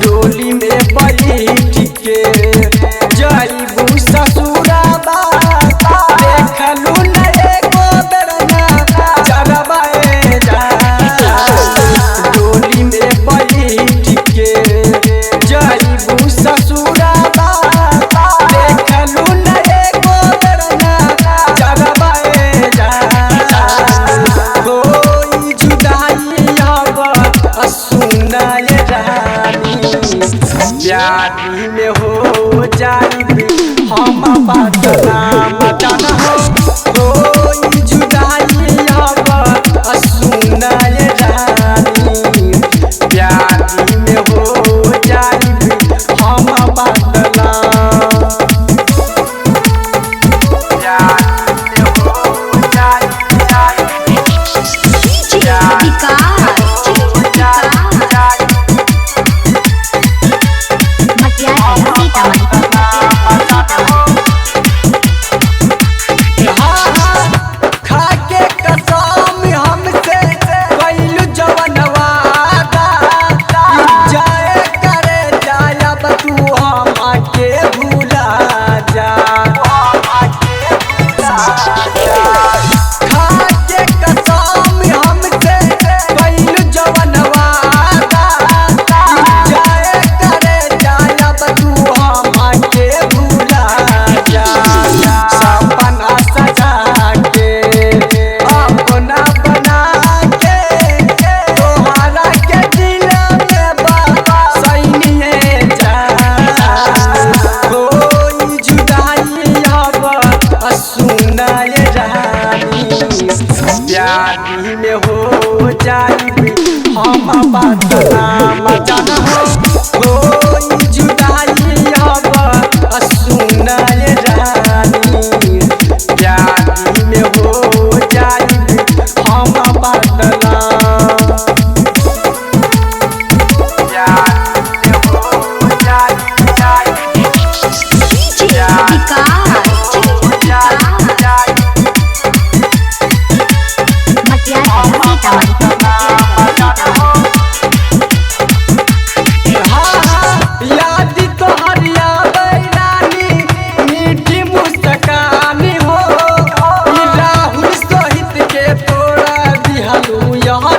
डोली में बैठ के जाइबू ससुराबा देखलू न एको बेरना चरबाए जा। डोली में बैठ के जाइबू ससुराबा देखलू न एको बेरना चरबाए जा। कोई जुदाई अब सुनाए रानी प्यारी में हो जाइबी हम बदनाम जाना हो। कोई जुदाई अब सुनाए रानी प्यारी में हो जाइबी हम बदनाम। प्यारी में हो जाइबी खाके कसम हमसे कैलू जवन वादा जाए करे जायब तू हमके भूला जा। खाके कसम हमसे कैलू जवन वादा जाए करे जायब तू हमके भूला जा। सपना सजा के अपना बना के तोहरा के दिल में बसैनिए जा। कोई जुदाई अब सुनाए रानी प्यारी में हो जाइबी हम बदनाम जाना हो। कोई जुदाई अब सुनाए रानी प्यारी में हो जाइबी हम बदनाम। प्यारी में हो जाइबी याद तोहर आबै रानी मीठी मुस्कानी हो। राहुल सहित के तोड़ा दिहलू यहाँ